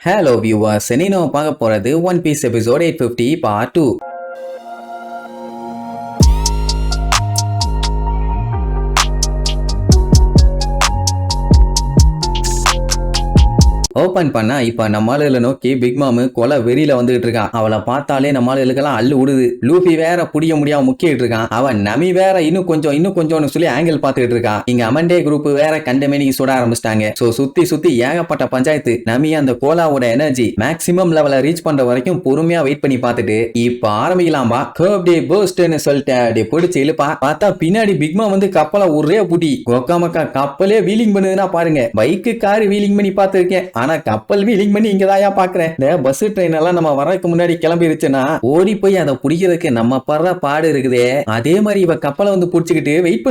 Hello viewers, இன்னைக்கு நம்ம பார்க்க போறது One Piece episode 850 part 2. Open பண்ணா இப்ப நம்ம ஆளுகளை நோக்கி பிக் மாமு கொலை வெறியில வந்துகிட்டு இருக்கான். அவளை பார்த்தாலே நம்ம ஆளுகளுக்கெல்லாம் அள்ளு விடுது. லூபி வேற புடிய முடியாம முக்கிட்டு இருக்கான். அவன் நமி வேற இன்னும் கொஞ்சம்னு சொல்லி ஆங்கிள் பாத்துக்கிட்டு இருக்கான். இங்க அமண்டே குரூப் வேற கண்டமேனிக்கு சுட ஆரம்பிச்சிட்டாங்க. சோ சுத்தி ஏகப்பட்ட பஞ்சாயத்து. நமி அந்த கோலாவோட எனர்ஜி மேக்சிமம் லெவல ரீச் பண்ற வரைக்கும் பொறுமையா வெயிட் பண்ணி பார்த்துட்டு இப்ப ஆரம்பிக்கலாம்பா. கர்ப்டே பர்ஸ்ட்னு சொல்லிட்டு அப்படி பிடிச்சு இழுப்பா. பார்த்தா பின்னாடி பிக்மா வந்து கப்பலை ஒரே புடி கொக்காமக்கா கப்பலே வீலிங் பண்ணுதுன்னா பாருங்க. பைக்கு காரு வீலிங் பண்ணி பார்த்திருக்கேன். ஆனா கப்பல் வீலிங் பண்ணி இங்கதாயா பாக்குறேன். இந்த பஸ் ட்ரெயின் எல்லாம் நம்ம வரதுக்கு முன்னாடி கிளம்பிருச்சுன்னா ஓடி போய் அதை பிடிக்கிறதுக்கு நம்ம படுற பாடு இருக்குதே. அதே மாதிரி இவ கப்பலை வந்து புடிச்சுக்கிட்டு வெயிட்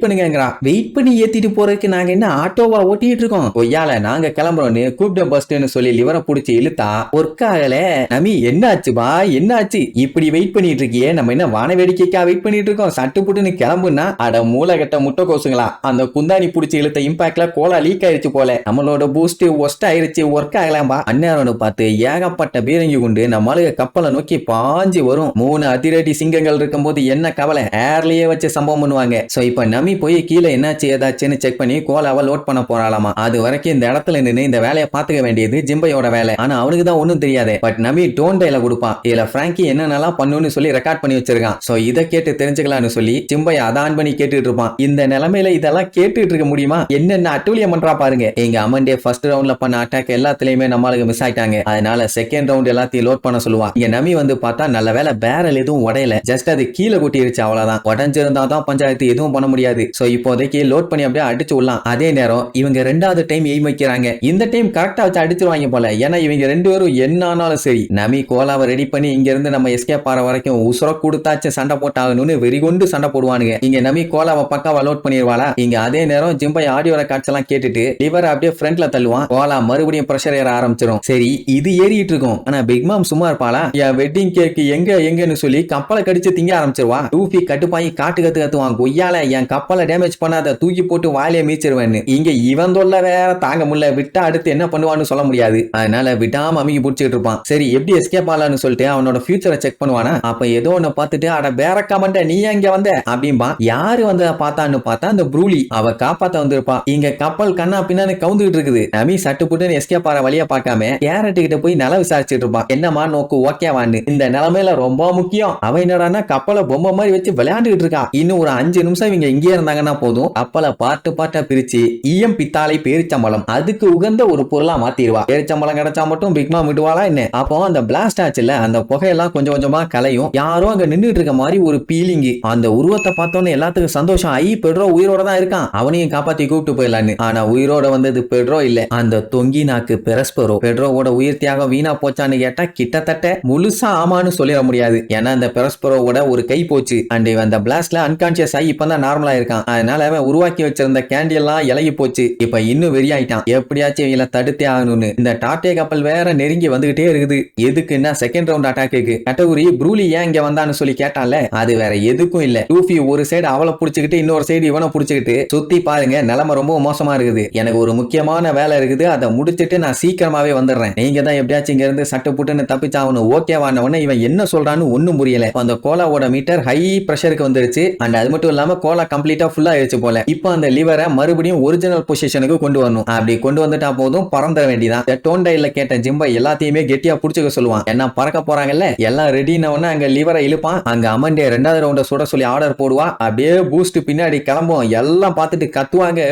பண்ணுங்கிறா. வெயிட் பண்ணி ஏத்திட்டு போறதுக்கு நாங்க என்ன ஆட்டோவா ஓட்டிட்டு இருக்கோம்? ஒய்யால நாங்க கிளம்புறோம்னு கூப்பிட்ட பஸ்ன்னு சொல்லி லிவரை புடிச்சு இழுத்தா ஒர்க் ஆகல. நமி என்னாச்சுபா என்னாச்சு இப்படி வெயிட் பண்ணிட்டு இருக்கியே? நம்ம என்ன வான வேடிக்கைக்கா வெயிட் பண்ணிட்டு இருக்கோம்? சட்டு புட்டுன்னு கிளம்புனா அட மூளைகட்ட முட்டை கோசுங்களா. அந்த குந்தாணி புடிச்சு இழுத்த இம்பாக்ட்ல கோலா லீக் ஆயிடுச்சு போல. நம்மளோட பூஸ்ட் ஒஸ்ட் ஆயிருச்சு. ஒர்க் ஆகலாம்பா. அந்நேரம் பார்த்து ஏகப்பட்ட பீரங்கி கொண்டு நம்மளுக்கு கப்பலை நோக்கி பாஞ்சு வரும். 3 அதிரடி சிங்கங்கள் இருக்கும் போது என்ன கவலை, ஏர்லயே வச்சு சம்பவம் பண்ணுவாங்க. சோ இப்ப நமி போய் கீழே என்னாச்சு ஏதாச்சுன்னு செக் பண்ணி கோலாவை லோட் பண்ண போறாளாமா. அது வரைக்கும் இந்த இடத்துல நின்று இந்த வேலையை பாத்துக்க வேண்டியது ஜிம்பையோட வேலை. ஆனா அவனுக்கு தான் ஒண்ணும் தெரியாது. பட் நமி டோன் டைல கொடுப்பான். இதுல பிராங்கி என்னென்னலாம் பண்ணுன்னு சொல்லி ரெக்கார்ட் பண்ணி வச்சிருக்கான். சோ இதை கேட்டு தெரிஞ்சுக்கலாம்னு சொல்லி ஜிம்பை அதான் பண்ணி கேட்டுட்டு இருப்பான். இந்த நிலைமையில இதெல்லாம் கேட்டுட்டு இருக்க முடியுமா? என்னென்ன அட்டூழியம் பண்றா பாருங்க. எங்க அமண்டே ஃபர்ஸ்ட் ரவுண்ட்ல பண்ண அட்டாக் எல்லாத்துலயுமே நம்மளுக்கு மிஸ் ஆயிட்டாங்க. அதனால செகண்ட் ரவுண்ட் எல்லாத்தையும் லோட் பண்ண சொல்லுவான். இங்க நமி வந்து பார்த்தா நல்ல வேலை பேரல் எதுவும் உடையல. ஜஸ்ட் அது கீழே கொட்டிருச்சு அவ்வளவுதான். உடஞ்சிருந்தா தான் பஞ்சாயத்து எதுவும் பண்ண முடியாது. சோ இப்போதைக்கு லோட் பண்ணி அப்படியே அடிச்சு விடலாம். அதே நேரம் இவங்க ரெண்டாவது டைம் எய்ம் வைக்கிறாங்க. இந்த டைம் கரெக்டா வச்சு அடிச்சிருவாங்க போல. ஏன்னா இவங்க ரெண்டு பேரும் என்ன ஆனாலும் சரி நமி கோலாவை ரெடி பண்ணி இங்க இருந்து நம்ம எஸ்கேப் ஆற வரைக்கும் உசுர கொடுத்தாச்சு சண்டை போட்டாகணும்னு வெறி கொண்டு சண்டை போடுவானுங்க. இங்க நமி கோலாவை பக்காவா லோட் பண்ணிடுவாளா. இங்க அதே நேரம் ஜிம்பை ஆடியோ ரெக்கார்ட்ஸ் எல்லாம் கேட்டுட்டு லிவர் அப்படியே ஃப்ரண்ட்ல தள்ளுவான். கோலா மறுபடியும் பிரஷர் ஏற ஆரம்பிச்சிடும். சரி இது ஏறிட்டு இருக்கும். ஆனா பிக் மாம் சும்மா இருப்பாளா? என் வெட்டிங் கேக் எங்கன்னு சொல்லி கப்பலை கடிச்சு திங்க ஆரம்பிச்சிருவா. லூபி கட்டுப்பாயி கத்துவான். கொய்யால என் கப்பலை டேமேஜ் பண்ணாத தூக்கி போட்டு வாயிலே மீச்சிருவேன்னு. இங்க இவன் தொல்லை வேற தாங்க முடியல. விட்டா அடுத்து என்ன பண்ணுவான்னு சொல்ல முடியாது. அதனால விடாம அமைக்கி பிடிச்சிட்டு இருப்பான். சரி எப்படி எஸ்கேப் ஆகலான்னு சொல்லிட்டு அவனோட ஃபியூச்சரை செக் பண்ணுவானா. அப்ப ஏதோ ஒன்னு பார்த்துட்டு அட வேற கமெண்ட் நீ எங்க வந்த அப்படின்பா. யாரு வந்து பார்த்தான்னு பார்த்தா அந்த ப்ரூலி அவ காப்பாத்த வந்திருப்பா. இங்க கப்பல் கண்ணா பின்னான்னு கவுந்துகிட்டு இருக்குது. நமி சட்டு புட்டுன்னு எஸ்கேப் ஆற வழியா பார்க்காம கேரட் கிட்ட போய் நல விசாரிச்சுட்டு இருப்பான். என்னமா நோக்கு ஓகேவான்னு. இந்த நிலைமையில ரொம்ப முக்கியம். அவ என்னடான்னா கப்பலை பொம்மை மாதிரி வச்சு விளையாண்டுட்டு இருக்கா. இன்னும் ஒரு 5 நிமிஷம் இவங்க இங்கே இருந்தாங்கன்னா போதும் கப்பலை பார்ட்டா பிரிச்சு ஈயம் பித்தாளை பேரிச்சம்பளம் அதுக்கு உகந்த ஒரு பொருளா மாத்திடுவா. பேரிச்சம்பளம் கிடைச்சா மட்டும் பிக்மா விடுவாளா என்ன? அப்போ அந்த பிளாஸ்ட் ஆச்சுல அந்த புகையெல்லாம் கொஞ்சமா கலையும். யாரும் அங்க நின்றுட்டு இருக்க மாதிரி ஒரு பீலிங். அந்த உருவத்தை பார்த்தோன்னு எல்லாத்துக்கும் சந்தோஷம். பெட்ரோ உயிரோட தான் இருக்கான். அவனையும் காப்பாத்தி கூப்பிட்டு போயிடலான்னு. ஆனா உயிரோட வந்தது பெட்ரோ இல்ல, அந்த தொங்கி நாக்கு பெரஸ்பரோ. பெட்ரோவோட உயிர் தியாகம் வீணா போச்சான்னு கேட்டா கிட்டத்தட்ட முழுசா ஆமான்னு சொல்லிட முடியாது. ஏன்னா அந்த பெரஸ்பரோவோட ஒரு கை போச்சு. அண்ட் அந்த பிளாஸ்ட்ல அன்கான்சியஸ் ஆகி இப்பதான் நார்மலா இருக்கான். அதனால அவன் உருவாக்கி வச்சிருந்த கேண்டி எல்லாம் இலகி போச்சு. இப்ப இன்னும் வெறியாயிட்டான். எப்படியாச்சும் இவங்களை தடுத்தே ஆகணும்னு. இந்த டாட்டே கப்பல் வேற நெருங்கி வந்துகிட்டே இருக்குது. எதுக்குன்னா செகண்ட் ரவுண்ட் அட்டாக்கு கேட்டகரி ப்ரூலி ஏன் இங்க வந்தான்னு சொல்லி கேட்டான்ல, அது வேற எதுக்கும் இல்ல. லூஃபி ஒரு சைடு அவளை புடிச்சுக்கிட்டு இன்னொரு சைடு இவனை புடிச்சுக்கிட்டு சுத்தி பாருங்க நிலைமை ரொம்ப மோசமா இருக்குது. எனக்கு ஒரு முக்கியமான வேலை இருக்குது. அதை முடிச்சிட்டு நான் சீக்கிரமாவே வந்துடுறேன். நீங்க தான் எப்படியாச்சும் இங்க இருந்து சட்டு புட்டுன்னு தப்பிச்சாகணும். ஓகேவானவன இவன் என்ன சொல்றான்னு ஒண்ணும் புரியல. அந்த கோலாவோட மீட்டர் ஹை பிரஷருக்கு வந்துருச்சு. அண்ட் அது மட்டும் இல்லாம கோலா கம்ப்ளீட்டா ஃபுல்லா ஆயிடுச்சு போல. இப்போ அந்த லிவரை மறுபடியும் ஒரிஜினல் பொசிஷனுக்கு கொண்டு வரணும். அப்படி கொண்டு வந்துட்டா போதும் பறந்துட வேண்டியதான். டோன் டைல கேட்ட ஜிம்பை எல்லாத்தையுமே கெட்டியா புடிச்சுக்க சொல்லுவான். என்ன பறக்க போறாங்கல்ல எல்லாம் ரெடினவன அங்க லிவரை இழுப்பான். அங்க அமண்டே 2வது ரவுண்ட சுட சொல்லி ஆர்டர் போடுவா. அப்படியே பூஸ்ட் பின்னாடி கிளம்பும். எல்லாம் பார்த்துட்டு கத்துவாங்க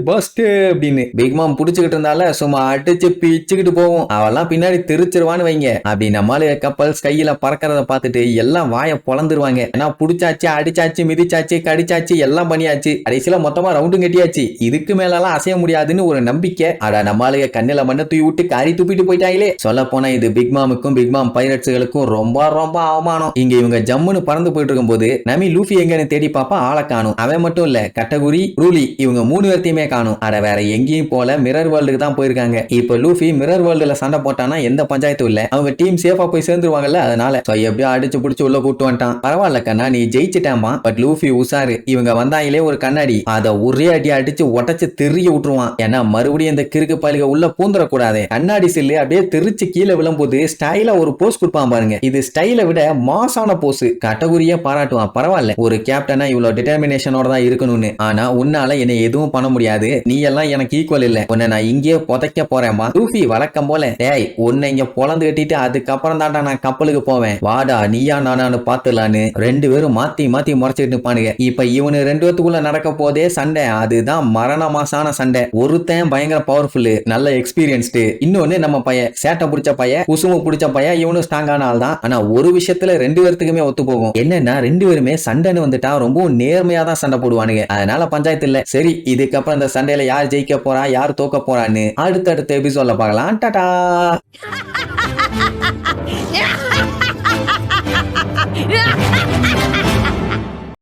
பஸ்ட் அப்படின்னு. பிக் மாம் புடிச்சுக்கிட்டு இருந்தால சும்மா அடிச்சு பிச்சுக்கிட்டு போவோம். அவெல்லாம் பின்னாடி தெரிச்சிருவான்னு வைங்க. அப்படி நம்மளே கப்பல் ஸ்கையில பறக்கிறத பார்த்துட்டு எல்லாம் வாய பொளந்துருவாங்க. ஏன்னா புடிச்சாச்சு அடிச்சாச்சு மிதிச்சாச்சு கடிச்சாச்சு எல்லாம் பண்ணியாச்சு. கடைசியில மொத்தமா ரவுண்டும் கட்டியாச்சு. இதுக்கு மேலாம் அசைய முடியாதுன்னு ஒரு நம்பிக்கை. அட நம்மளுக்கு கண்ணில மண்ணை தூக்கி விட்டு காரி துப்பிட்டு போயிட்டாங்களே. சொல்ல போனா இது பிக் மாமுக்கும் பிக் மாம் பைரட்ஸ்களுக்கும் ரொம்ப அவமானம். இங்க இவங்க ஜம்முன்னு பறந்து போயிட்டு இருக்கும் போது நமி லூஃபி எங்கன்னு தேடி பாப்பா ஆளை காணும். அவன் மட்டும் இல்ல கட்டகுரி ரூலி இவங்க 3 பேர்த்தையுமே காணும். அட வேற எங்கேயும் போல மிரர் வேர்ல்டு வேர்ல்டுக்கு தான் போயிருக்காங்க. இப்ப லூஃபி மிரர் வேர்ல்டுல சண்டை போட்டானா எந்த பஞ்சாயத்தும் இல்ல, அவங்க டீம் சேஃபா போய் சேர்ந்துருவாங்கல்ல, அதனால எப்படியோ அடிச்சு புடிச்சு உள்ள கூட்டு வந்துட்டான். பரவாயில்ல கண்ணா, நீ ஜெயிச்சிட்டாமா. பட் லூஃபி உசாரு, இவங்க வந்தாங்களே ஒரு கண்ணாடி, அத ஒரே அடி அடிச்சு உடைச்சு தெரிய விட்டுருவான். ஏன்னா மறுபடியும் இந்த கிறுக்கு பாலிக உள்ள பூந்துடக்கூடாது. கண்ணாடி சில்லு அப்படியே தெரிச்சு கீழே விழும்போது ஸ்டைலா ஒரு போஸ் கொடுப்பான் பாருங்க. இது ஸ்டைலை விட மாசான போஸ், கேட்டகரியா பாராட்டுவான். பரவாயில்ல, ஒரு கேப்டனா இவ்வளவு டிட்டர்மினேஷனோட தான் இருக்கணும்னு. ஆனா உன்னால என்னை எதுவும் பண்ண முடியாது, நீ எல்லாம் எனக்கு ஈக்குவல் இல்ல, உன்னை நான் இங்கேயே புதைக்க போறேன்மா. லூஃபி வழக்கம் போல, டேய் உன்னை இங்க பொழந்து கட்டிட்டு அதுக்கப்புறம் தாண்டா நான் கப்பலுக்கு போவேன், வாடா நீயா நானானு பாத்துலான்னு ரெண்டு பேரும் மாத்தி மாத்தி முறைச்சிட்டு நிப்பானுங்க. இப்ப இவனு ரெண்டு பேத்துக்குள்ள நடக்க போதே சண்டை, அதுதான் மரண மாசான சண்டை. ஒருத்தன் பயங்கர பவர்ஃபுல், நல்ல எக்ஸ்பீரியன்ஸ்டு, இன்னொன்னு நம்ம பையன் சேட்டை பிடிச்ச பையன், குசுமு பிடிச்ச பையன். இவனு ஸ்ட்ராங்கான ஆள் தான். ஆனா ஒரு விஷயத்துல ரெண்டு பேர்த்துக்குமே ஒத்து போகும். என்னன்னா ரெண்டு பேருமே சண்டைன்னு வந்துட்டா ரொம்ப நேர்மையா தான் சண்டை போடுவானுங்க. அதனால பஞ்சாயத்து இல்ல. சரி, இதுக்கப்புறம் இந்த சண்டையில யார் ஜெயிக்க போறா யார் தோக்க போறான்னு அடுத்தடுத்த எபிசோட்ல பார்க்கலாம். டாடா.